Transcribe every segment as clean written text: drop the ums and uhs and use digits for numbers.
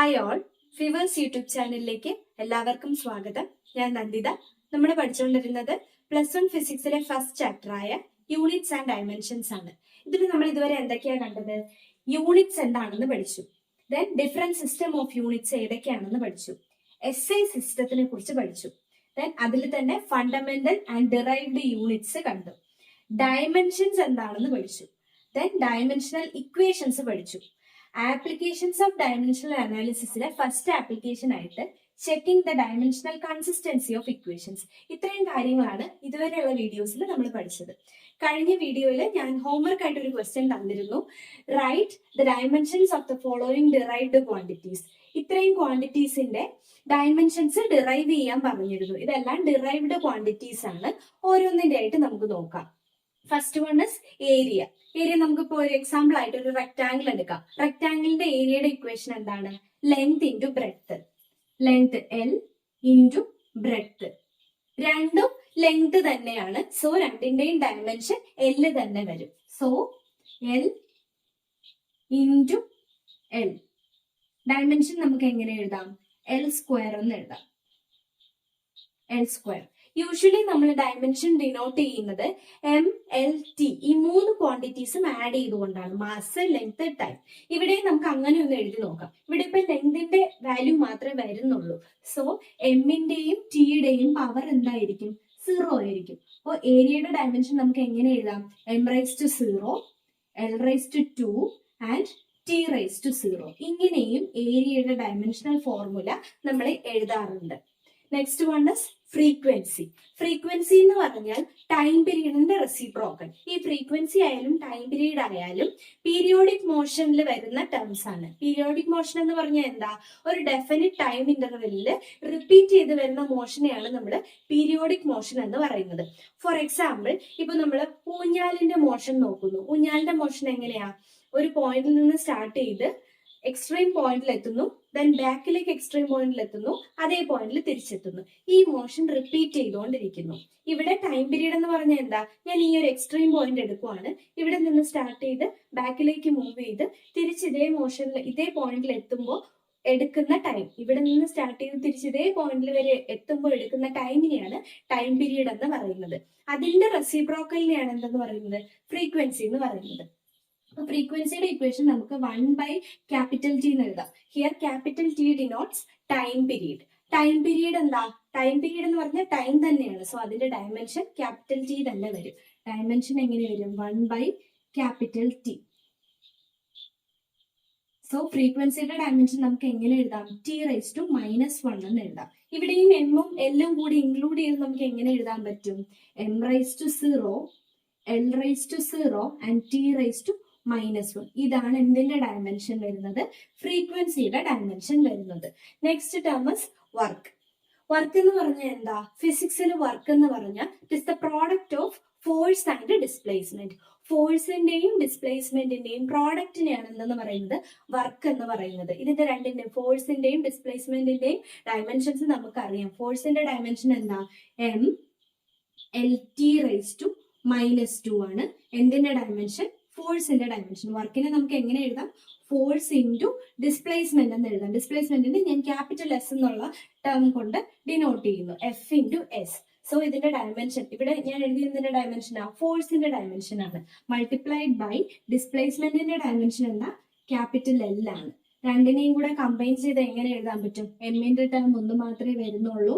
Hi all, ഫിവേഴ്സ് YouTube ചാനലിലേക്ക് എല്ലാവർക്കും സ്വാഗതം. ഞാൻ നന്ദിത. നമ്മൾ പഠിച്ചുകൊണ്ടിരുന്നത് +1 ഫിസിക്സിലെ ഫസ്റ്റ് ചാപ്റ്ററായ യൂണിറ്റ്സ് ആൻഡ് ഡയമെൻഷൻസ് ആണ്. ഇതിൽ നമ്മൾ ഇതുവരെ എന്തൊക്കെയാ കണ്ടത്? യൂണിറ്റ്സ് എന്താണെന്ന് പഠിച്ചു. Then different system of units ഏതൊക്കെയാണെന്ന് പഠിച്ചു. SI സിസ്റ്റത്തിനെ കുറിച്ച് പഠിച്ചു. ദെൻ അതിൽ തന്നെ ഫണ്ടമെന്റൽ ആൻഡ് ഡിറൈവ്ഡ് യൂണിറ്റ്സ് കണ്ടു. ഡയമെൻഷൻസ് എന്താണെന്ന് പഠിച്ചു. ദെൻ ഡയമെൻഷണൽ ഇക്വേഷൻസ് പഠിച്ചു. ആപ്ലിക്കേഷൻസ് ഓഫ് ഡയമെൻഷണൽ അനാലിസിസിലെ ഫസ്റ്റ് ആപ്ലിക്കേഷൻ ആയിട്ട് checking the dimensional consistency of equations. ഇത്രയും കാര്യങ്ങളാണ് ഇതുവരെയുള്ള വീഡിയോസിൽ നമ്മൾ പഠിച്ചത്. കഴിഞ്ഞ വീഡിയോയിൽ ഞാൻ ഹോംവർക്ക് ആയിട്ട് ഒരു ക്വസ്റ്റ്യൻ തന്നിരുന്നു. Write the dimensions of the following derived quantities. ഇത്രയും ക്വാണ്ടിറ്റീസിന്റെ ഡയമെൻഷൻസ് ഡിറൈവ് ചെയ്യാൻ പറഞ്ഞിരുന്നു. ഇതെല്ലാം ഡിറൈവ്ഡ് ക്വാണ്ടിറ്റീസ് ആണ്. ഓരോന്നിന്റെ ആയിട്ട് നമുക്ക് നോക്കാം. First one is area. Area നമുക്കിപ്പോ ഒരു എക്സാമ്പിൾ ആയിട്ട് ഒരു റെക്ടാംഗിൾ എടുക്കാം. റെക്ടാംഗിളിന്റെ ഏരിയയുടെ ഇക്വേഷൻ എന്താണ്? Length into breadth. Length L into breadth. രണ്ടും ലെങ്ത് തന്നെയാണ്. സോ രണ്ടിന്റെയും ഡയമെൻഷൻ L തന്നെ വരും. So L into L. Dimension നമുക്ക് എങ്ങനെ എഴുതാം? L സ്ക്വയർ എന്ന് എഴുതാം. L square. യൂഷ്വലി നമ്മൾ ഡയമെൻഷൻ ഡിനോട്ട് ചെയ്യുന്നത് MLT, ഈ മൂന്ന് ക്വാണ്ടിറ്റീസും ആഡ് ചെയ്തുകൊണ്ടാണ്. Mass, length, time. ഇവിടെ നമുക്ക് അങ്ങനെ ഒന്ന് എഴുതി നോക്കാം. ഇവിടെ ഇപ്പൊ ലെങ്തിന്റെ വാല്യൂ മാത്രമേ വരുന്നുള്ളൂ. സോ എമ്മിന്റെയും ടിയുടെയും പവർ എന്തായിരിക്കും? 0 ആയിരിക്കും. അപ്പോൾ ഏരിയയുടെ ഡയമെൻഷൻ നമുക്ക് എങ്ങനെ എഴുതാം? m⁻0, l⁻2 and t⁻0. ഇങ്ങനെയും ഏരിയയുടെ ഡയമെൻഷണൽ ഫോർമുല നമ്മൾ എഴുതാറുണ്ട്. Next one is frequency. Frequency എന്ന് പറഞ്ഞാൽ ടൈം പീരീഡിന്റെ റെസിപ്രോക്കൽ. ഈ ഫ്രീക്വൻസി ആയാലും ടൈം പീരീഡ് ആയാലും പീരിയോഡിക് മോഷനിൽ വരുന്ന ടേംസ് ആണ്. പീരിയോഡിക് മോഷൻ എന്ന് പറഞ്ഞാൽ എന്താ? ഒരു ഡെഫിനിറ്റ് ടൈം ഇന്റർവെല്ലിൽ റിപ്പീറ്റ് ചെയ്ത് വരുന്ന മോഷനെയാണ് നമ്മൾ പീരിയോഡിക് മോഷൻ എന്ന് പറയുന്നത്. ഫോർ എക്സാമ്പിൾ, ഇപ്പൊ നമ്മൾ ഊഞ്ഞാലിന്റെ മോഷൻ നോക്കുന്നു. ഊഞ്ഞാലിന്റെ മോഷൻ എങ്ങനെയാ? ഒരു പോയിന്റിൽ നിന്ന് സ്റ്റാർട്ട് ചെയ്ത് എക്സ്ട്രീം പോയിന്റിൽ എത്തുന്നു, ദെൻ ബാക്കിലേക്ക് എക്സ്ട്രീം പോയിന്റിൽ എത്തുന്നു, അതേ പോയിന്റിൽ തിരിച്ചെത്തുന്നു. ഈ മോഷൻ റിപ്പീറ്റ് ചെയ്തുകൊണ്ടിരിക്കുന്നു. ഇവിടെ ടൈം പീരീഡ് എന്ന് പറഞ്ഞാൽ എന്താ? ഞാൻ ഈ ഒരു എക്സ്ട്രീം പോയിന്റ് എടുക്കുവാണ്, ഇവിടെ നിന്ന് സ്റ്റാർട്ട് ചെയ്ത് ബാക്കിലേക്ക് മൂവ് ചെയ്ത് തിരിച്ച് ഇതേ മോഷനിൽ ഇതേ പോയിന്റിൽ എത്തുമ്പോൾ എടുക്കുന്ന ടൈം, ഇവിടെ നിന്ന് സ്റ്റാർട്ട് ചെയ്ത് തിരിച്ച് ഇതേ പോയിന്റിൽ വരെ എത്തുമ്പോൾ എടുക്കുന്ന ടൈമിനെയാണ് ടൈം പീരീഡ് എന്ന് പറയുന്നത്. അതിന്റെ റെസിപ്രോക്കലിനെയാണ് എന്തെന്ന് പറയുന്നത്? ഫ്രീക്വൻസി എന്ന് പറയുന്നത്. ഫ്രീക്വൻസിയുടെ ഇക്വേഷൻ നമുക്ക് 1/T എന്ന് എഴുതാം. Here T denotes time period. Time period എന്താ? ടൈം പീരീഡ് എന്ന് പറഞ്ഞാൽ ടൈം തന്നെയാണ്. സോ അതിന്റെ ഡയമെൻഷൻ T തന്നെ വരും. ഡയമെൻഷൻ എങ്ങനെ വരും? 1/T. സോ ഫ്രീക്വൻസിയുടെ ഡയമെൻഷൻ നമുക്ക് എങ്ങനെ എഴുതാം? T⁻1 എന്ന് എഴുതാം. ഇവിടെയും എമ്മും എല്ലും കൂടി ഇൻക്ലൂഡ് ചെയ്ത് നമുക്ക് എങ്ങനെ എഴുതാൻ പറ്റും? m⁻0, l⁻0 and t⁻−1. ഇതാണ് എന്തിന്റെ ഡയമെൻഷൻ വരുന്നത്? ഫ്രീക്വൻസിയുടെ ഡയമെൻഷൻ വരുന്നത്. Next term is work. Work എന്ന് പറഞ്ഞാൽ എന്താ? ഫിസിക്സിൽ വർക്ക് എന്ന് പറഞ്ഞാൽ it is the product of force and displacement. ഫോഴ്സിന്റെയും ഡിസ്പ്ലേസ്മെന്റിന്റെയും പ്രോഡക്റ്റിനെയാണ് എന്തെന്ന് പറയുന്നത്? വർക്ക് എന്ന് പറയുന്നത്. ഇതിന്റെ രണ്ടിന്റെയും, ഫോഴ്സിന്റെയും ഡിസ്പ്ലേസ്മെന്റിന്റെയും ഡയമെൻഷൻസ് നമുക്കറിയാം. ഫോഴ്സിന്റെ ഡയമെൻഷൻ എന്താ? mLT⁻2 ആണ്. എന്തിന്റെ ഡയമെൻഷൻ? ഫോഴ്സിന്റെ ഡയമെൻഷൻ. വർക്കിനെ നമുക്ക് എങ്ങനെ എഴുതാം? ഫോഴ്സ് ഇൻറ്റു ഡിസ്പ്ലേസ്മെന്റ് എന്ന് എഴുതാം. ഡിസ്പ്ലേസ്മെന്റിന് ഞാൻ S എന്നുള്ള ടേം കൊണ്ട് ഡിനോട്ട് ചെയ്യുന്നു, F⁻S. സോ ഇതിന്റെ ഡയമെൻഷൻ ഇവിടെ ഞാൻ എഴുതിയതിന്റെ ഡയമെൻഷൻ ഫോഴ്സിന്റെ ഡയമെൻഷൻ ആണ്. മൾട്ടിപ്ലൈഡ് ബൈ ഡിസ്പ്ലേസ്മെന്റിന്റെ ഡയമെൻഷൻ എന്താ? L ആണ്. രണ്ടിനെയും കൂടെ കമ്പൈൻ ചെയ്ത് എങ്ങനെ എഴുതാൻ പറ്റും? എമ്മിന്റെ ടേം ഒന്ന് മാത്രമേ വരുന്നുള്ളൂ.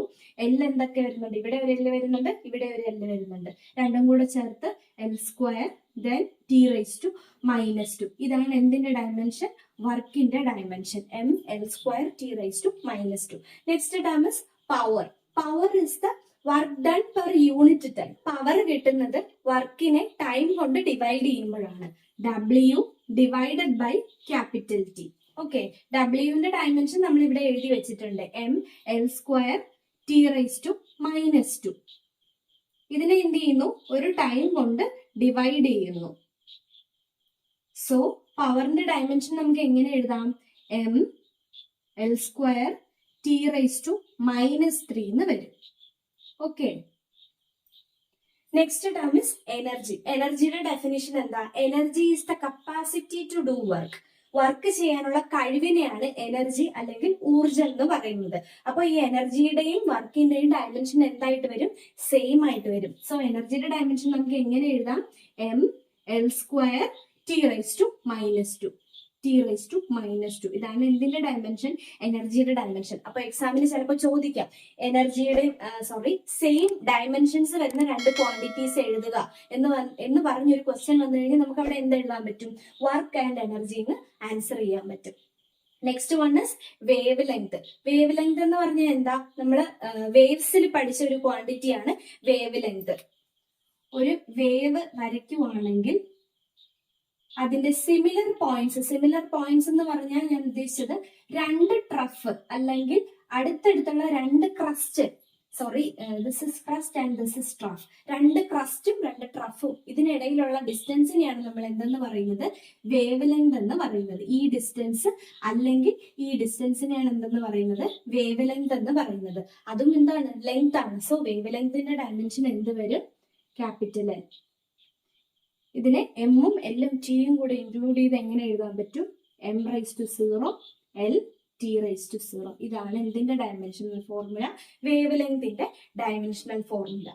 L എന്തൊക്കെ വരുന്നുണ്ട്? ഇവിടെ ഒരു L വരുന്നുണ്ട്, ഇവിടെ ഒരു L വരുന്നുണ്ട്. രണ്ടും കൂടെ ചേർത്ത് L², then t⁻². ഇതാണ് എന്തിന്റെ ഡയമെൻഷൻ? വർക്കിന്റെ dimension. mL² t⁻². Next term is power. Power is the work done per unit time. Power കിട്ടുന്നത് വർക്കിനെ ടൈം കൊണ്ട് ഡിവൈഡ് ചെയ്യുമ്പോഴാണ്. W divided by T. Okay, ഡബ്ല്യുവിന്റെ ഡയമെൻഷൻ നമ്മൾ ഇവിടെ എഴുതി വെച്ചിട്ടുണ്ട്, mL² t⁻². ഇതിനെ എന്ത് ചെയ്യുന്നു? ഒരു ടൈം കൊണ്ട് ഡിവൈഡ് ചെയ്യുന്നു. സോ പവറിന്റെ ഡയമെൻഷൻ നമുക്ക് എങ്ങനെ എഴുതാം? mL² t⁻³ എന്ന് വരും. Okay, next term is energy. എനർജിയുടെ ഡെഫിനിഷൻ എന്താ? Energy is the capacity to do work. Work ചെയ്യാനുള്ള കഴിവിനെയാണ് എനർജി അല്ലെങ്കിൽ ഊർജം എന്ന് പറയുന്നത്. അപ്പൊ ഈ എനർജിയുടെയും വർക്കിന്റെയും ഡയമെൻഷൻ എന്തായിട്ട് വരും? സെയിം ആയിട്ട് വരും. സോ എനർജിയുടെ ഡയമെൻഷൻ നമുക്ക് എങ്ങനെ എഴുതാം? ml² T⁻². T⁻². ഇതാണ് എന്തിന്റെ ഡയമെൻഷൻ? എനർജിയുടെ ഡയമെൻഷൻ. അപ്പൊ എക്സാമിന് ചിലപ്പോൾ ചോദിക്കാം, എനർജിയുടെ സെയിം ഡയമെൻഷൻസ് വരുന്ന രണ്ട് ക്വാണ്ടിറ്റീസ് എഴുതുക എന്ന് പറഞ്ഞൊരു ക്വസ്റ്റ്യൻ വന്നു കഴിഞ്ഞാൽ നമുക്ക് അവിടെ എന്ത് എഴുതാൻ പറ്റും? വർക്ക് ആൻഡ് എനർജി എന്ന് ആൻസർ ചെയ്യാൻ പറ്റും. Next one is wave length. Wave length എന്ന് പറഞ്ഞാൽ എന്താ? നമ്മൾ വേവ്സിൽ പഠിച്ച ഒരു ക്വാണ്ടിറ്റിയാണ് വേവ് ലെങ്ത്. ഒരു വേവ് വരയ്ക്കുവാണെങ്കിൽ അതിന്റെ സിമിലർ പോയിന്റ്സ് എന്ന് പറഞ്ഞാൽ ഞാൻ ഉദ്ദേശിച്ചത് രണ്ട് ട്രഫ് അല്ലെങ്കിൽ അടുത്തടുത്തുള്ള രണ്ട് crest. This is crest and this is trough. രണ്ട് ക്രസ്റ്റും രണ്ട് ട്രഫും ഇതിനിടയിലുള്ള ഡിസ്റ്റൻസിനെയാണ് നമ്മൾ എന്തെന്ന് പറയുന്നത്? വേവ് ലെങ്ത് എന്ന് പറയുന്നത്. ഈ ഡിസ്റ്റൻസ് അല്ലെങ്കിൽ ഈ ഡിസ്റ്റൻസിനെയാണ് എന്തെന്ന് പറയുന്നത്? വേവ് ലെങ്ത് എന്ന് പറയുന്നത്. അതും എന്താണ്? ലെങ്ത് ആണ്. സോ വേവ് ലെങ്തിന്റെ ഡയമെൻഷൻ എന്ത് വരും? Capital L. ഇതിനെ എമ്മും എല്ലും ടിയും കൂടെ ഇൻക്ലൂഡ് ചെയ്ത് എങ്ങനെ എഴുതാൻ പറ്റും? m⁻⁴ L T⁻⁴. ഇതാണ് എന്തിന്റെ ഡയമെൻഷണൽ ഫോർമുല? വേവ് ലെങ്തിന്റെ ഡയമെൻഷണൽ ഫോർമുല.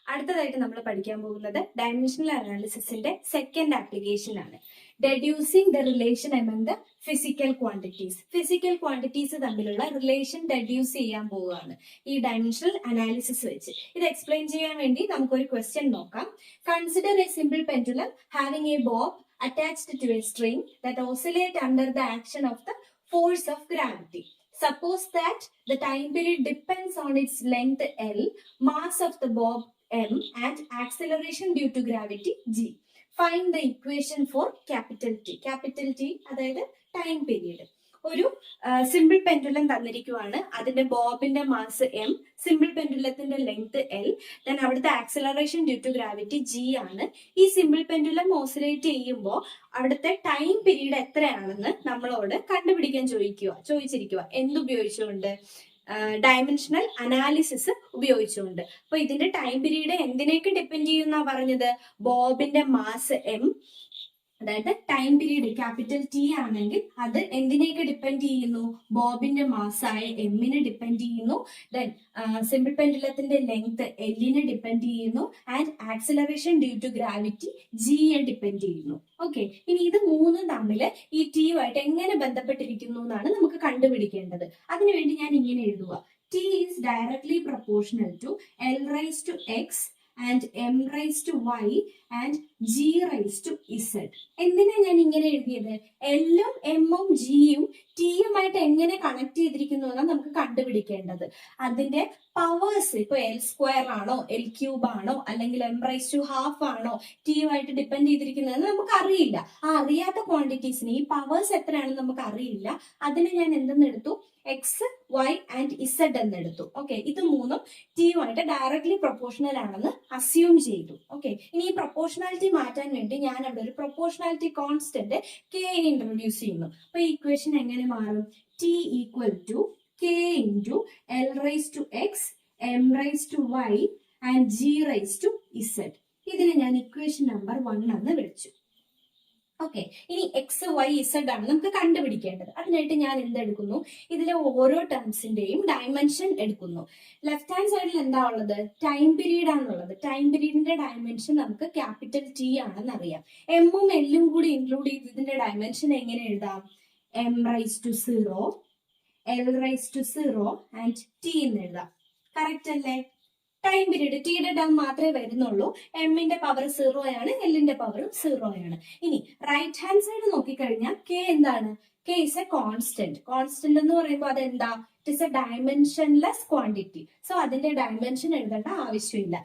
അടുത്തതായിട്ട് നമ്മൾ പഠിക്കാൻ പോകുന്നത് ഡയമെൻഷണൽ അനാലിസിസിന്റെ സെക്കൻഡ് ആപ്ലിക്കേഷൻ ആണ്. Deducing the relation among the physical quantities. Physical quantities തമ്മിലുള്ള റിലേഷൻ ഡെഡ്യൂസ് ചെയ്യാൻ പോവുകയാണ് ഈ ഡയമെൻഷണൽ അനാലിസിസ് വെച്ച്. ഇത് എക്സ്പ്ലെയിൻ ചെയ്യാൻ വേണ്ടി നമുക്കൊരു ക്വസ്റ്റ്യൻ നോക്കാം. Consider A simple pendulum having A Bob attached to a string that oscillate under the action of the force of gravity. Suppose that the time period depends on its length L, mass of the bob m, and acceleration due to gravity g. Find the equation for capital T. Capital T അതായത് time period. ഒരു simple pendulum തന്നിരിക്കുവാണ്. അതിന്റെ ബോബിന്റെ mass m, simple പെൻഡുലത്തിന്റെ length L, then അവിടുത്തെ acceleration due to gravity g ആണ്. ഈ simple pendulum oscillate ചെയ്യുമ്പോൾ അവിടുത്തെ ടൈം പീരീഡ് എത്രയാണെന്ന് നമ്മളോട് കണ്ടുപിടിക്കാൻ ചോദിച്ചിരിക്കുക. എന്തുപയോഗിച്ചുകൊണ്ട്? ഡയമെൻഷണൽ അനാലിസിസ് ഉപയോഗിച്ചുകൊണ്ട്. അപ്പൊ ഇതിന്റെ ടൈം പീരീഡ് എന്തിനേക്ക് ഡിപ്പെൻഡ് ചെയ്യുന്ന പറഞ്ഞത്? ബോബിന്റെ മാസ് m, അതായത് ടൈം പീരീഡ് ക്യാപിറ്റൽ T ആണെങ്കിൽ അത് എന്തിനേക്ക് ഡിപ്പെൻഡ് ചെയ്യുന്നു? ബോബിന്റെ മാസായ എമ്മിനെ ഡിപ്പെൻഡ് ചെയ്യുന്നു. ദെൻ സിമ്പിൾ പെൻഡുലത്തിന്റെ ലെങ്ത് എല്ലിനെ ഡിപ്പെൻഡ് ചെയ്യുന്നു. And acceleration due to gravity ജിയെ ഡിപ്പെൻഡ് ചെയ്യുന്നു. ഓക്കെ, ഇനി ഇത് മൂന്നും തമ്മിൽ ഈ ടിയുമായിട്ട് എങ്ങനെ ബന്ധപ്പെട്ടിരിക്കുന്നു എന്നാണ് നമുക്ക് കണ്ടുപിടിക്കേണ്ടത്. അതിനുവേണ്ടി ഞാൻ ഇങ്ങനെ എഴുതുക. T is directly proportional to L⁻⁴ and m⁻⁴ and g⁻⁴. എന്തിനാ ഞാൻ ഇങ്ങനെ എഴുതിയത്? എല്ലും എമ്മും ജിയും ടിയുമായിട്ട് എങ്ങനെ കണക്ട് ചെയ്തിരിക്കുന്നു എന്നാണ് നമുക്ക് കണ്ടുപിടിക്കേണ്ടത്. അതിന്റെ പവേഴ്സ് ഇപ്പൊ L² ആണോ L³ ആണോ അല്ലെങ്കിൽ m⁻½ ആണോ ടിയുമായിട്ട് ഡിപ്പെൻഡ് ചെയ്തിരിക്കുന്നതെന്ന് നമുക്ക് അറിയില്ല. ആ അറിയാത്ത ക്വാണ്ടിറ്റീസിന് ഈ പവേഴ്സ് എത്രയാണെന്ന് നമുക്ക് അറിയില്ല. അതിന് ഞാൻ എന്തെന്ന് എടുത്തു? എക്സ്, വൈ ആൻഡ് ഇസഡ് എന്നെടുത്തു. ഓക്കെ, ഇത് മൂന്നും ടിയുമായിട്ട് ഡയറക്ട്ലി പ്രൊപ്പോർഷണൽ ആണെന്ന് അസ്യൂം ചെയ്തു. ഓക്കെ, ഇനി ഈ പ്രൊപ്പോർഷണാലിറ്റി മാറ്റാൻ വേണ്ടി ഞാൻ അവിടെ ഒരു പ്രൊപ്പോർഷണാലിറ്റി കോൺസ്റ്റന്റ് കെ ഇൻട്രൊഡ്യൂസ് ചെയ്യുന്നു. അപ്പൊ ഈ ഇക്വേഷൻ എങ്ങനെ മാറും? T = K × L⁻⁴ m⁻⁴ and g⁻⁴. ഇതിനെ ഞാൻ ഇക്വേഷൻ നമ്പർ 1 എന്ന് വിളിച്ചു. ഓക്കെ, ഇനി എക്സ്, വൈ, ഇസഡ് ആണ് നമുക്ക് കണ്ടുപിടിക്കേണ്ടത്. അതിനായിട്ട് ഞാൻ എന്തെടുക്കുന്നു? ഇതിലെ ഓരോ ടേംസിന്റെയും ഡയമെൻഷൻ എടുക്കുന്നു. ലെഫ്റ്റ് ഹാൻഡ് സൈഡിൽ എന്താ ഉള്ളത്? ടൈം പീരീഡ് ആണുള്ളത്. ടൈം പീരീഡിന്റെ ഡയമെൻഷൻ നമുക്ക് ക്യാപിറ്റൽ T ആണെന്ന് അറിയാം. എമ്മും എല്ലും കൂടി ഇൻക്ലൂഡ് ചെയ്ത് ഇതിന്റെ ഡയമെൻഷൻ എങ്ങനെ എഴുതാം? m⁻⁴, L⁻⁴ and T എന്ന് എഴുതാം. കറക്റ്റ് അല്ലേ? ടൈം പീരീഡ് ടിയുടെ ടേം മാത്രമേ വരുന്നുള്ളൂ. എമ്മിന്റെ പവർ 0 ആണ്, എല്ലിന്റെ പവറും 0 ആണ്. ഇനി റൈറ്റ് ഹാൻഡ് സൈഡ് നോക്കിക്കഴിഞ്ഞാൽ കെ എന്താണ്? K is A constant. Constant എന്ന് പറയുമ്പോൾ അതെന്താ? It is A dimensionless quantity. So അതിന്റെ ഡയമെൻഷൻ എഴുതേണ്ട ആവശ്യമില്ല.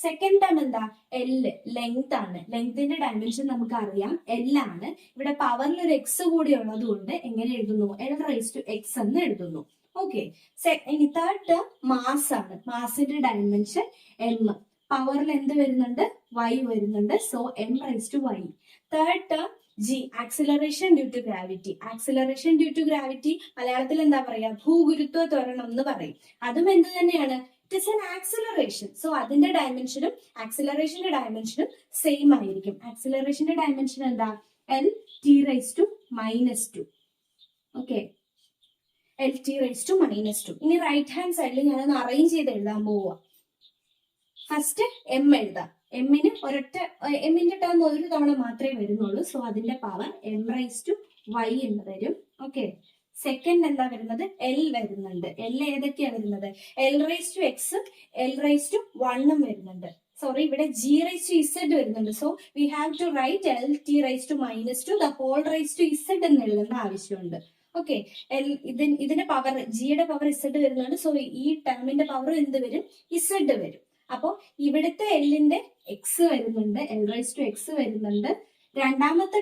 സെക്കൻഡ് ടേം എന്താ? എല്, ലെങ്ത് ആണ്. ലെങ്തിന്റെ ഡയമെൻഷൻ നമുക്ക് അറിയാം, L ആണ്. ഇവിടെ പവറിൽ ഒരു എക്സ് കൂടി ഉള്ളത് കൊണ്ട് എങ്ങനെ എഴുതുന്നു? L⁻⁴ എന്ന് എഴുതുന്നു. ഓക്കെ, ഇനി തേർഡ് ടേം മാസ് ആണ്. മാസിന്റെ ഡയമെൻഷൻ m. പവറിൽ എന്ത് വരുന്നുണ്ട്? y വരുന്നുണ്ട്. So m⁻⁴. Third term g, acceleration due to gravity. Acceleration due to gravity മലയാളത്തിൽ എന്താ പറയാ? ഭൂഗുരുത്വ ത്വരണം എന്ന് പറയും. അതും എന്ത് തന്നെയാണ്? It is an acceleration. So അതിന്റെ ഡയമെൻഷനും ആക്സിലറേഷന്റെ ഡയമെൻഷനും സെയിം ആയിരിക്കും. ആക്സിലറേഷന്റെ ഡയമെൻഷൻ എന്താ? L T raise to -2. Okay, L T raise to -2. ഇനി റൈറ്റ് ഹാൻഡ് സൈഡിൽ ഞാനൊന്ന് അറേഞ്ച് ചെയ്ത് എഴുതാൻ പോവുക. ഫസ്റ്റ് എം എഴുതാം. എമ്മിന് എമ്മിന്റെ ടേം ഒരു തവണ മാത്രമേ വരുന്നുള്ളൂ. സോ അതിന്റെ power M raise to y എന്ന് വരും. ഓക്കെ, സെക്കൻഡ് എന്താ വരുന്നത്? എൽ വരുന്നുണ്ട്. എൽ ഏതൊക്കെയാ വരുന്നത്? എൽ റൈസ് ടു എക്സും എൽ റൈസ് ടു 1ഉം വരുന്നുണ്ട്. സോറി, ഇവിടെ ജി റൈസ് ടു ഇസഡ് വരുന്നുണ്ട്. So we have to write L T raise to -2 the whole raise to z എന്ന് എഴുതുന്ന ആവശ്യമുണ്ട്. ഓക്കെ, ഇതിന്റെ പവർ ജിയുടെ പവർ ഇസഡ് വരുന്നുണ്ട്. സോ ഈ ടേമിന്റെ പവർ എന്ത് വരും? ഇസഡ് വരും. അപ്പോ ഇവിടുത്തെ എല്ലിന്റെ എക്സ് വരുന്നുണ്ട്, എൽ റൈസ് ടു എക്സ് വരുന്നുണ്ട്. മൂന്നാമത്തെ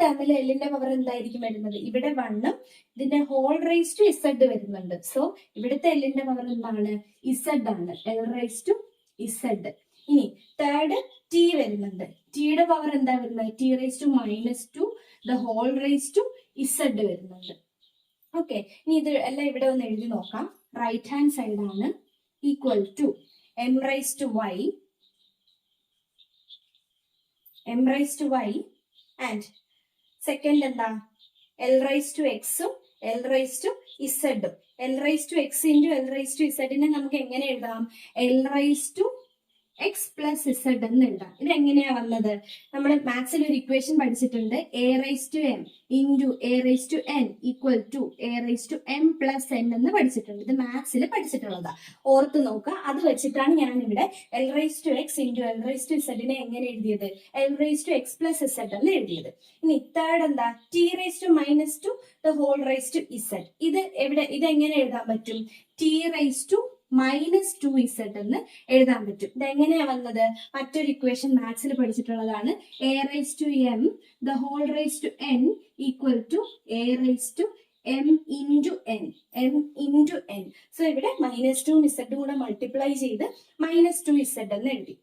ടേമിൽ എല്ലിന്റെ പവർ എന്തായിരിക്കും വരുന്നത്? ഇവിടെ 1ഉം ഇതിന്റെ ഹോൾ റൈസ് ടു ഇസഡ് വരുന്നുണ്ട്. സോ ഇവിടുത്തെ എല്ലിന്റെ പവർ എന്താണ്? ഇസഡ് ആണ്, എൽ റൈസ് ടു ഇസഡ്. ഇനി തേർഡ് ടി വരുന്നുണ്ട്. ടിയുടെ പവർ എന്താ വരുന്നത്? T raise to -2 the whole raise to Z വരുന്നുണ്ട്. ഓക്കെ, ഇനി ഇത് എല്ലാം ഇവിടെ ഒന്ന് എഴുതി നോക്കാം. റൈറ്റ് ഹാൻഡ് സൈഡ് ആണ് equal to M raise to Y and second എന്താ? എൽ റൈസ് ടു എക്സും എൽ റൈസ് ടു ഇസഡും. L raise to X into L raise to ഇസഡിനെ നമുക്ക് എങ്ങനെ എഴുതാം? L raise to X plus Z എന്ന് എഴുതാം. ഇത് എങ്ങനെയാ വന്നത്? നമ്മൾ മാത്സിൽ ഒരു ഇക്വേഷൻ പഠിച്ചിട്ടുണ്ട്. A raise to M into a raise to N equal to A raise to m plus n എന്ന് പഠിച്ചിട്ടുണ്ട്. ഇത് മാത്സിൽ പഠിച്ചിട്ടുള്ളതാ, ഓർത്ത് നോക്കുക. അത് വെച്ചിട്ടാണ് ഞാൻ ഇവിടെ L raise to X into L raise to ഇസഡിനെ എങ്ങനെ എഴുതിയത്? L raise to X plus Z എന്ന് എഴുതിയത്. ഇനി തേർഡ് എന്താ? T raise to -2 the whole raise to Z. ഇത് എങ്ങനെ എഴുതാൻ പറ്റും? ടി റൈസ് ടു -2z എന്ന് എഴുതാൻ പറ്റും. ഇതെങ്ങനെയാ വന്നത്? മറ്റൊരു ഇക്വേഷൻ മാത്സിൽ പഠിച്ചിട്ടുള്ളതാണ്. A raise to M the whole raise to N equal to A raise to M into N. So ഇവിടെ -2 z കൂടെ മൾട്ടിപ്ലൈ ചെയ്ത് -2z എന്ന് എഴുതി.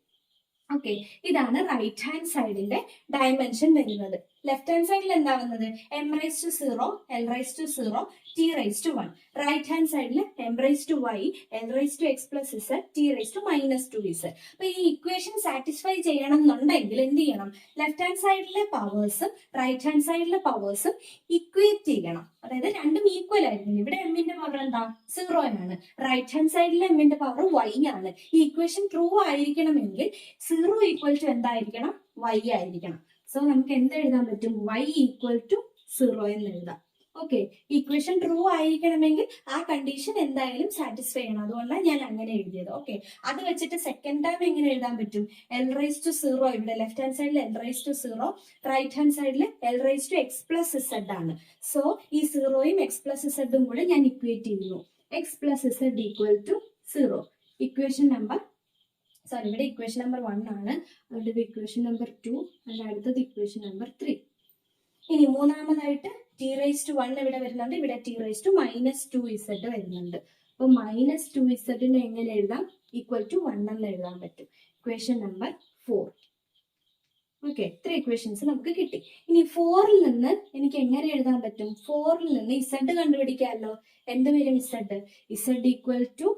ഓക്കെ, ഇതാണ് റൈറ്റ് ഹാൻഡ് സൈഡിന്റെ ഡയമെൻഷൻ വരുന്നത്. ലെഫ്റ്റ് ഹാൻഡ് സൈഡിൽ എന്താ വന്നത്? M raise to 0, L raise to 0, T raise to 1. Right hand സൈഡിൽ M raise to Y, L raise to X plus Z, T raise to -2z. അപ്പൊ ഈ ഇക്വേഷൻ സാറ്റിസ്ഫൈ ചെയ്യണം എന്നുണ്ടെങ്കിൽ എന്ത് ചെയ്യണം? ലെഫ്റ്റ് ഹാൻഡ് സൈഡിലെ പവേഴ്സും റൈറ്റ് ഹാൻഡ് സൈഡിലെ പവേഴ്സും equate ചെയ്യണം. അതായത് രണ്ടും ഈക്വൽ ആയിരിക്കും. ഇവിടെ എമ്മിന്റെ പവർ എന്താ? 0 ആണ്. റൈറ്റ് ഹാൻഡ് സൈഡിലെ എമ്മിന്റെ പവർ y ആണ്. ഈ ഇക്വേഷൻ ട്രൂ ആയിരിക്കണമെങ്കിൽ 0 ഈക്വൽ ടു എന്തായിരിക്കണം? y ആയിരിക്കണം. സോ നമുക്ക് എന്ത് എഴുതാൻ പറ്റും? y ഈക്വൽ ടു 0 എന്ന് എഴുതാം. ഓക്കെ, ഇക്വേഷൻ ട്രൂ ആയിരിക്കണമെങ്കിൽ ആ കണ്ടീഷൻ എന്തായാലും സാറ്റിസ്ഫൈ ചെയ്യണം. അതുകൊണ്ടാണ് ഞാൻ അങ്ങനെ എഴുതിയത്. ഓക്കെ, അത് വെച്ചിട്ട് സെക്കൻഡ് ടൈം എങ്ങനെ എഴുതാൻ പറ്റും? എൽ റൈസ് ടു 0, ഇവിടെ ലെഫ്റ്റ് ഹാൻഡ് സൈഡിൽ L raise to 0, right hand സൈഡിൽ L raise to X plus Z ആണ്. സോ ഈ 0യും എക്സ് പ്ലസ് ഇസഡും കൂടെ ഞാൻ ഇക്വേറ്റ് ചെയ്യുന്നു. X plus Z equal to 0. Equation number ഇവിടെ ഇക്വേഷൻ നമ്പർ 1 ആണ്. അതുകൊണ്ട് ഇക്വേഷൻ നമ്പർ 2, അതിന്റെ അടുത്തത് ഇക്വേഷൻ നമ്പർ 3. ഇനി മൂന്നാമതായിട്ട് ടി റൈസ് ടു 1 ഇവിടെ വരുന്നുണ്ട്. ഇവിടെ ടി റൈസ് ടു -2z വരുന്നുണ്ട്. അപ്പൊ -2zനെ എങ്ങനെ എഴുതാം? ഈക്വൽ ടു 1 എന്ന് എഴുതാൻ പറ്റും. Equation number 4. ഓക്കെ, 3 ഇക്വേഷൻസ് നമുക്ക് കിട്ടി. ഇനി 4ൽ നിന്ന് എനിക്ക് എങ്ങനെ എഴുതാൻ പറ്റും? 4ൽ നിന്ന് ഇസഡ് കണ്ടുപിടിക്കാമല്ലോ. എന്ത് വരും? ഇസഡ് ഈക്വൽ ടു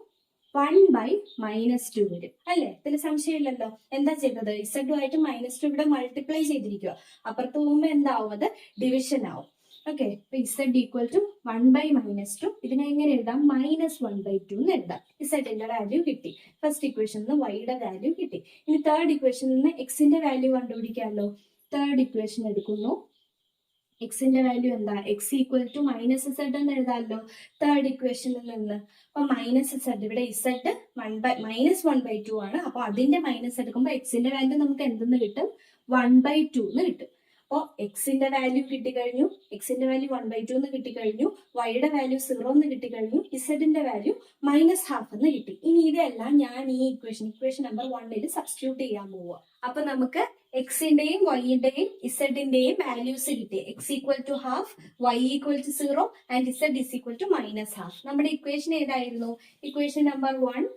1/-2 വരും അല്ലെ? ഇതിൽ സംശയമില്ലല്ലോ. എന്താ ചെയ്തത്? ഇസഡുമായിട്ട് -2 ഇവിടെ മൾട്ടിപ്ലൈ ചെയ്തിരിക്കുക. അപ്പുറത്ത് പോകുമ്പോ എന്താവും? അത് ഡിവിഷൻ ആവും. ഓക്കെ, അപ്പൊ ഇസഡ് ഈക്വൽ ടു 1/-2. ഇതിനെ എങ്ങനെ എഴുതാം? -1/2 എന്ന് എഴുതാം. ഇസഡിന്റെ വാല്യൂ കിട്ടി. ഫസ്റ്റ് ഇക്വേഷനിൽ നിന്ന് വൈയുടെ വാല്യൂ കിട്ടി. ഇനി തേർഡ് ഇക്വേഷനിൽ നിന്ന് എക്സിന്റെ വാല്യൂ കണ്ടുപിടിക്കാമല്ലോ. തേർഡ് ഇക്വേഷൻ എടുക്കുന്നു. എക്സിന്റെ വാല്യൂ എന്താ? എക്സ് ഈക്വൽ ടു -z എന്ന് എഴുതാമല്ലോ തേർഡ് ഇക്വേഷനിൽ നിന്ന്. അപ്പൊ -z, ഇവിടെ ഇസഡ് -1/2 ആണ്. അപ്പൊ അതിന്റെ മൈനസ് എടുക്കുമ്പോൾ എക്സിന്റെ വാല്യൂ നമുക്ക് എന്തെന്ന് കിട്ടും? 1/2 എന്ന് കിട്ടും. അപ്പോ എക്സിന്റെ വാല്യൂ കിട്ടിക്കഴിഞ്ഞു, എക്സിന്റെ വാല്യൂ 1/2 എന്ന് കിട്ടിക്കഴിഞ്ഞു, വൈയുടെ വാല്യൂ 0 എന്ന് കിട്ടിക്കഴിഞ്ഞു, ഇസഡിന്റെ വാല്യൂ -1/2 എന്ന് കിട്ടി. ഇനി ഇതെല്ലാം ഞാൻ ഈ ഇക്വേഷൻ നമ്പർ 1ൽ സബ്സ്റ്റിറ്റ്യൂട്ട് ചെയ്യാൻ പോവുക. അപ്പൊ നമുക്ക് എക്സിന്റെയും വൈയുടെയും ഇസഡിന്റെയും വാല്യൂസ് കിട്ടി. X equal to 1/2, y equal to 0 and z is equal to -1/2. നമ്മുടെ ഇക്വേഷൻ ഏതായിരുന്നു? Equation number 1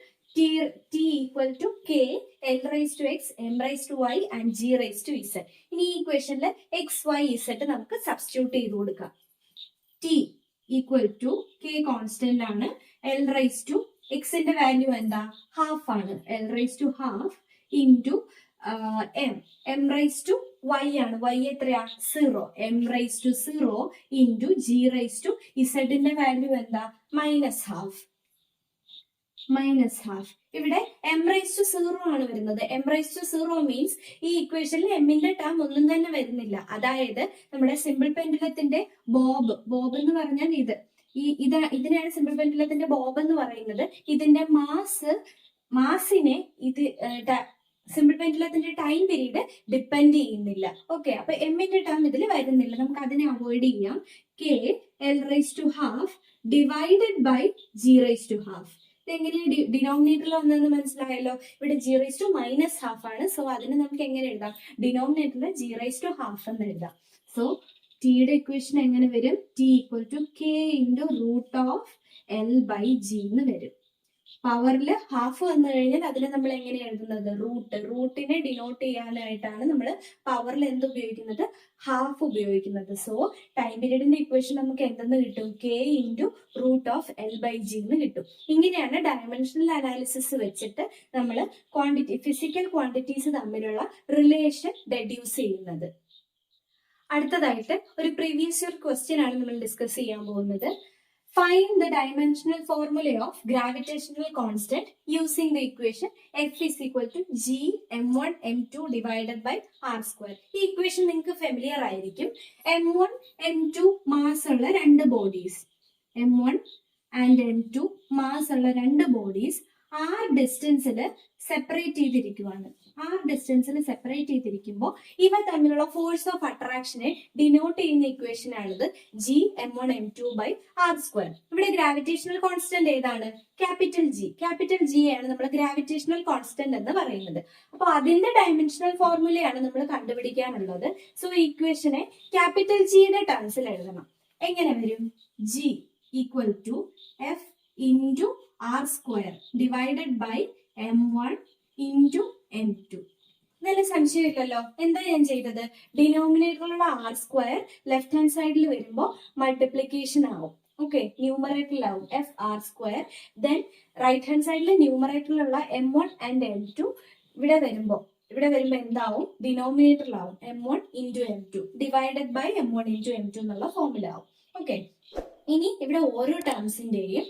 t equal to k l raised to x m raised to y and g raised to z. ഇനി ഈ ഇക്വേഷനിൽ x y z നമുക്ക് substitute ചെയ്ത് കൊടുക്കാം. t equal to k constant ആണ്, l raised to x ന്റെ value എന്താ? 1/2 ആണ്. l raised to 1/2 into m raised to y ആണ്. y എത്രയാ? 0. m raise to 0 into g raise to ഇസഡിന്റെ വാല്യൂ എന്താ? -12. ഇവിടെ m റൈസ് ടു 0 ആണ് വരുന്നത്. m റൈസ് ടു 0 മീൻസ് ഈ ഇക്വേഷനിൽ m ന്റെ ടേം ഒന്നും തന്നെ വരുന്നില്ല. അതായത് നമ്മുടെ സിമ്പിൾ പെൻഡുലത്തിന്റെ ബോബ് എന്ന് പറഞ്ഞാൽ ഇതിനെയാണ് സിമ്പിൾ പെൻഡുലത്തിന്റെ ബോബ് എന്ന് പറയുന്നത്. ഇതിന്റെ മാസിനെ ഇത് സിമ്പിൾ പെൻഡുലത്തിന്റെ ടൈം പീരീഡ് ഡിപ്പെൻഡ് ചെയ്യുന്നില്ല. ഓക്കെ, അപ്പൊ എമ്മിന്റെ ടേം ഇതിൽ വരുന്നില്ല. നമുക്ക് അതിനെ അവോയ്ഡ് ചെയ്യാം. k l raise to half divided by g raise to half. ഇതെങ്ങനെയാണ് ഡിനോമിനേറ്ററിൽ വന്നതെന്ന് മനസ്സിലായല്ലോ. ഇവിടെ g റൈസ് ടു -12 ആണ്. സോ അതിന് നമുക്ക് എങ്ങനെ എഴുതാം? ഡിനോമിനേറ്ററിൽ g റൈസ് ടു ഹാഫ് എന്ന് എഴുതാം. സോ ടിയുടെ ഇക്വേഷൻ എങ്ങനെ വരും? t equal to k into root of l by g എന്ന് വരും. പവറിൽ ഹാഫ് വന്നു കഴിഞ്ഞാൽ അതിനെ നമ്മൾ എങ്ങനെ എഴുതുന്നത്? റൂട്ടിനെ ഡിനോട്ട് ചെയ്യാനായിട്ടാണ് നമ്മൾ പവറിൽ എന്ത് ഉപയോഗിക്കുന്നത്? ഹാഫ് ഉപയോഗിക്കുന്നത്. സോ ടൈം പീരീഡിന്റെ ഇക്വേഷൻ നമുക്ക് എന്തെന്ന് കിട്ടും? k into root of l by g എന്ന് കിട്ടും. ഇങ്ങനെയാണ് ഡയമെൻഷണൽ അനാലിസിസ് വെച്ചിട്ട് നമ്മൾ ഫിസിക്കൽ ക്വാണ്ടിറ്റീസ് തമ്മിലുള്ള റിലേഷൻ ഡെഡ്യൂസ് ചെയ്യുന്നത്. അടുത്തതായിട്ട് ഒരു പ്രീവിയസ് ഇയർ ക്വസ്റ്റ്യൻ ആണ് നമ്മൾ ഡിസ്കസ് ചെയ്യാൻ പോകുന്നത്. Find the dimensional formula of gravitational constant using the equation F is equal to g m1 m2 divided by r square. ഈ ഇക്വേഷൻ നിങ്ങൾക്ക് ഫെമിലിയർ ആയിരിക്കും. m1 m2 മാസ് ഉള്ള രണ്ട് bodies, m1 and m2 mass ഉള്ള രണ്ട് bodies r ഡിസ്റ്റൻസിൽ separate ചെയ്തിരിക്കുവാണ്. r ഡിസ്റ്റൻസിൽ സെപ്പറേറ്റ് ചെയ്തിരിക്കുമ്പോൾ ഇവ തമ്മിലുള്ള ഫോഴ്സ് ഓഫ് അട്രാക്ഷനെ ഡിനോട്ട് ചെയ്യുന്ന ഇക്വേഷൻ ആണിത് g m1 m2 by r square. ഇവിടെ ഗ്രാവിറ്റേഷണൽ കോൺസ്റ്റന്റ് ഏതാണ്? ക്യാപിറ്റൽ G ആണ് നമ്മൾ ഗ്രാവിറ്റേഷണൽ കോൺസ്റ്റന്റ് എന്ന് പറയുന്നത്. അപ്പൊ അതിന്റെ ഡയമെൻഷണൽ ഫോർമുലയാണ് നമ്മൾ കണ്ടുപിടിക്കാനുള്ളത്. സോ ഇക്വേഷനെ ക്യാപിറ്റൽ ജിയുടെ ടേംസിൽ എഴുതണം. എങ്ങനെ വരും? g equal to f into r square divided by m1 into m2. നല്ല സംശയമില്ലല്ലോ. എന്താ ഞാൻ ചെയ്തത്? ഡിനോമിനേറ്ററിലുള്ള r സ്ക്വയർ ലെഫ്റ്റ് ഹാൻഡ് സൈഡിൽ വരുമ്പോൾ മൾട്ടിപ്ലിക്കേഷൻ ആവും. ഓക്കെ, ന്യൂമറേറ്ററിലാവും F R square. Then right hand സൈഡിൽ ന്യൂമറേറ്ററിലുള്ള m1 ആൻഡ് m2 ഇവിടെ വരുമ്പോൾ എന്താവും? ഡിനോമിനേറ്ററിലാവും m1 into m2 divided by m1 into m2 എന്നുള്ള ഫോമിലാവും. ഓക്കെ, ഇനി ഇവിടെ ഓരോ ടേംസിന്റെയും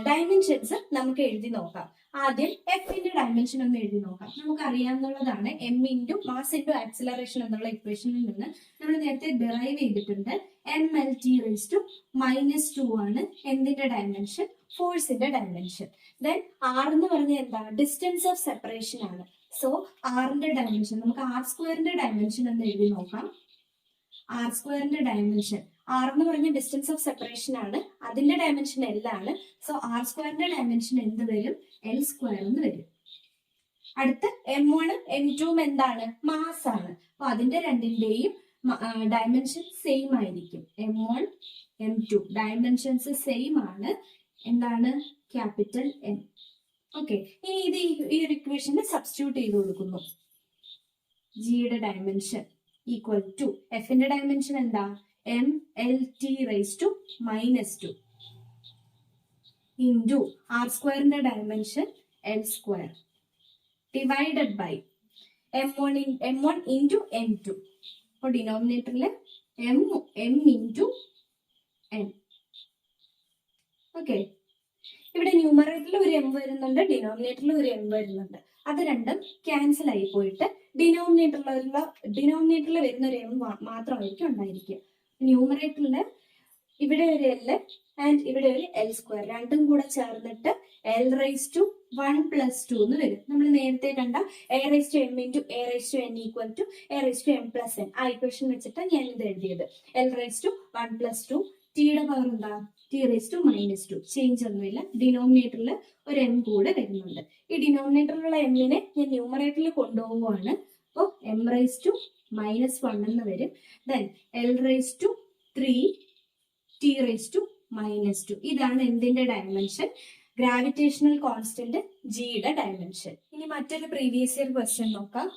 ഡയമെൻഷൻസ് നമുക്ക് എഴുതി നോക്കാം. ആദ്യം എഫിന്റെ ഡയമെൻഷൻ ഒന്ന് എഴുതി നോക്കാം. നമുക്ക് അറിയാവുന്നതാണ് M into mass into acceleration എന്നുള്ള ഇക്വേഷനിൽ നിന്ന് നമ്മൾ നേരത്തെ ഡിറൈവ് ചെയ്തിട്ടുണ്ട്. mlt റൈസ് ടു -2 ആണ് എന്തിന്റെ ഡയമെൻഷൻ? ഫോഴ്സിന്റെ ഡയമെൻഷൻ. ദെൻ ആർ എന്ന് പറഞ്ഞാൽ എന്താ? ഡിസ്റ്റൻസ് ഓഫ് സെപ്പറേഷൻ ആണ്. സോ ആറിന്റെ ഡയമെൻഷൻ നമുക്ക് ആർ സ്ക്വയറിന്റെ ഡയമെൻഷൻ എന്ന് എഴുതി നോക്കാം. ആർ സ്ക്വയറിന്റെ ഡയമെൻഷൻ, ആർ എന്ന് പറഞ്ഞ ഡിസ്റ്റൻസ് ഓഫ് സെപ്പറേഷൻ ആണ്, അതിന്റെ ഡയമെൻഷൻ എൽ ആണ്. സോ ആർ സ്ക്വയറിന്റെ ഡയമെൻഷൻ എന്ത് വരും? എൽ സ്ക്വയർ എന്ന് വരും. അടുത്ത് m1 m2 എന്താണ്? മാസ് ആണ്. അപ്പൊ അതിന്റെ രണ്ടിന്റെയും ഡയമെൻഷൻ സെയിം ആയിരിക്കും. m1 m2 ഡയമെൻഷൻസ് സെയിം ആണ്. എന്താണ്? Capital M. ഓക്കെ, ഇനി ഇത് ഈ ഒരു ഇക്വേഷന് സബ്സ്റ്റിറ്റ്യൂട്ട് ചെയ്ത് കൊടുക്കുന്നു. ജിയുടെ ഡയമെൻഷൻ ഈക്വൽ ടു എഫിന്റെ ഡയമെൻഷൻ എന്താ? mlt raise to -2 into R സ്ക്വയറിന്റെ dimension L square divided by m1 into m2. അപ്പോൾ ഡിനോമിനേറ്ററിൽ m ഇൻറ്റു n. ഓക്കെ, ഇവിടെ ന്യൂമറേറ്ററിൽ ഒരു m വരുന്നുണ്ട്, ഡിനോമിനേറ്ററിൽ ഒരു m വരുന്നുണ്ട്. അത് രണ്ടും ക്യാൻസൽ ആയി പോയിട്ട് ഡിനോമിനേറ്ററിൽ വരുന്ന ഒരു m മാത്രമായിരിക്കും ഉണ്ടായിരിക്കുക. ന്യൂമറേറ്ററിൽ ഇവിടെ ഒരു എൽ ആൻഡ് ഇവിടെ ഒരു എൽ സ്ക്വയർ രണ്ടും കൂടെ ചേർന്നിട്ട് എൽ റൈസ് ടു 1 + 2 എന്ന് വരും. നമ്മൾ നേരത്തെ കണ്ട a raise to m into a raise to n equal to a raise to m + n. ആ ഇക്വേഷൻ വെച്ചിട്ട് ഞാൻ ഇത് എഴുതിയത്. L raise to 1 + 2. ടിയുടെ പവർ എന്താ? t raise to -2. ചേഞ്ച് ഒന്നുമില്ല. ഡിനോമിനേറ്ററിൽ ഒരു m കൂടെ വരുന്നുണ്ട്. ഈ ഡിനോമിനേറ്ററിലുള്ള എമ്മിനെ ഞാൻ ന്യൂമറേറ്ററിൽ കൊണ്ടുപോവുകയാണ്. അപ്പോൾ m റൈസ് ടു -1 എന്ന് വരും. Then L raise to 3 t raise to -2. ഇതാണ് എന്തിന്റെ ഡയമെൻഷൻ? ഗ്രാവിറ്റേഷണൽ കോൺസ്റ്റന്റ് ജിയുടെ ഡയമെൻഷൻ. ഇനി മറ്റൊരു പ്രീവിയസ് ഇയർ ക്വസ്റ്റ്യൻ നോക്കാം.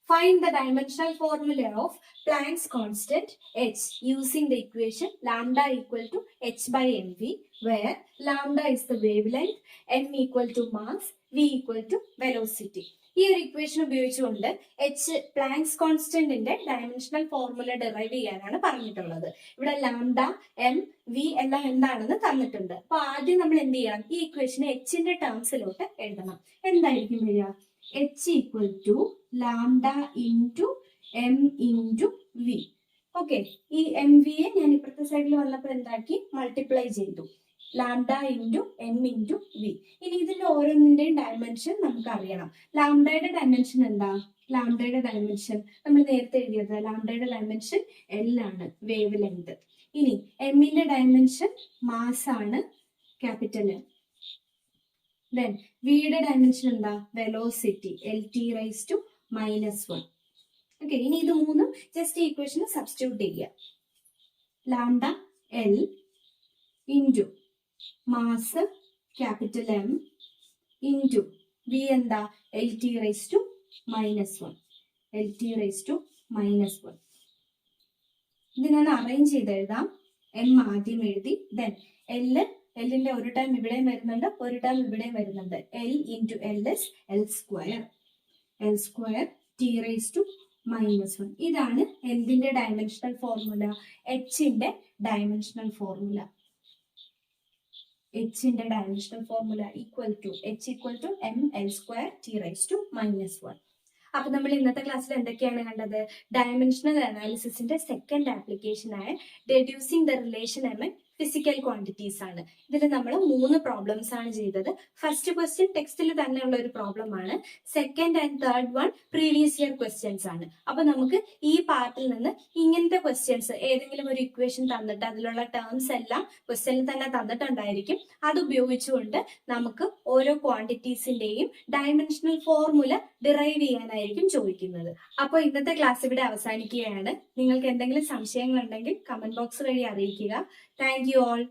Find the dimensional formula of Planck's constant h using the equation lambda equal to h by mv, where lambda is the wavelength, m equal to mass, v equal to velocity. ഈ ഒരു equation ഉപയോഗിച്ചുകൊണ്ട് H Planck's കോൺസ്റ്റന്റിന്റെ dimensional formula derive ചെയ്യാനാണ് പറഞ്ഞിട്ടുള്ളത്. ഇവിടെ lambda M V എല്ലാം എന്താണെന്ന് തന്നിട്ടുണ്ട്. അപ്പൊ ആദ്യം നമ്മൾ എന്ത് ചെയ്യണം, ഈ ഇക്വേഷനെ എച്ചിന്റെ ടേംസിലോട്ട് എഴുതണം. എന്തായിരിക്കും വരിക? H equal to lambda into m into v. Okay, ഈ എം വിയെ ഞാൻ ഇപ്പുറത്തെ സൈഡിൽ വന്നപ്പോൾ എന്താക്കി, മൾട്ടിപ്ലൈ ചെയ്തു. Lambda into m into v. ഇനി ഇതിന്റെ ഓരോന്നിന്റെയും ഡയമെൻഷൻ നമുക്ക് അറിയണം. ലാംഡയുടെ ഡയമെൻഷൻ എന്താ? ലാംഡയുടെ ഡയമെൻഷൻ നമ്മൾ നേരത്തെ എഴുതിയത്, ലാംഡയുടെ ഡയമെൻഷൻ എൽ ആണ്, വേവ് ലെങ്ത്. ഇനി എമ്മിന്റെ ഡയമെൻഷൻ മാസ് ആണ്, ക്യാപിറ്റൽ എം. ദെൻ വിയുടെ ഡയമെൻഷൻ എന്താ? Velocity, L T raise to -1. Okay, ഇനി ഇത് മൂന്നും ജസ്റ്റ് ഈക്വേഷന് സബ്സ്റ്റിറ്റ്യൂട്ട് ചെയ്യുക. Lambda L into mass capital M into V എന്താ? L T raise to -1. L T raise to -1. ഇത് ഞാൻ അറേഞ്ച് ചെയ്ത് എഴുതാം. എം ആദ്യം എഴുതി, ദെൻ എല്ലിന്റെ ഒരു ടൈം ഇവിടെയും വരുന്നുണ്ട്, ഒരു ടൈം ഇവിടെയും വരുന്നുണ്ട്. L into L S L square T raise to -1. ഇതാണ് എന്തിന്റെ ഡയമെൻഷണൽ ഫോർമുല? എച്ചിന്റെ ഡയമെൻഷണൽ ഫോർമുല. എച്ചിന്റെ dimensional formula equal to H equal to M L square T raise to -1. അപ്പൊ നമ്മൾ ഇന്നത്തെ ക്ലാസ്സിൽ എന്തൊക്കെയാണ് കണ്ടത്? ഡയമെൻഷണൽ അനാലിസിസിന്റെ സെക്കൻഡ് ആപ്ലിക്കേഷൻ ആയ deducing the relation among physical quantities ആണ്. ഇതിൽ നമ്മൾ 3 പ്രോബ്ലംസ് ആണ് ചെയ്തത്. ഫസ്റ്റ് ക്വസ്റ്റ്യൻ ടെക്സ്റ്റിൽ തന്നെയുള്ള ഒരു പ്രോബ്ലം ആണ്. Second and third one previous year questions ആണ്. അപ്പൊ നമുക്ക് ഈ പാർട്ടിൽ നിന്ന് ഇങ്ങനത്തെ ക്വസ്റ്റ്യൻസ്, ഏതെങ്കിലും ഒരു ഇക്വേഷൻ തന്നിട്ട് അതിലുള്ള ടേംസ് എല്ലാം ക്വസ്റ്റ്യനിൽ തന്നെ തന്നിട്ടുണ്ടായിരിക്കും. അത് ഉപയോഗിച്ചുകൊണ്ട് നമുക്ക് ഓരോ ക്വാണ്ടിറ്റീസിന്റെയും ഡയമെൻഷണൽ ഫോർമുല ഡിറൈവ് ചെയ്യാനായിരിക്കും ചോദിക്കുന്നത്. അപ്പോൾ ഇന്നത്തെ ക്ലാസ് ഇവിടെ അവസാനിക്കുകയാണ്. നിങ്ങൾക്ക് എന്തെങ്കിലും സംശയങ്ങൾ ഉണ്ടെങ്കിൽ കമന്റ് ബോക്സ് വഴി അറിയിക്കുക. Thank you all.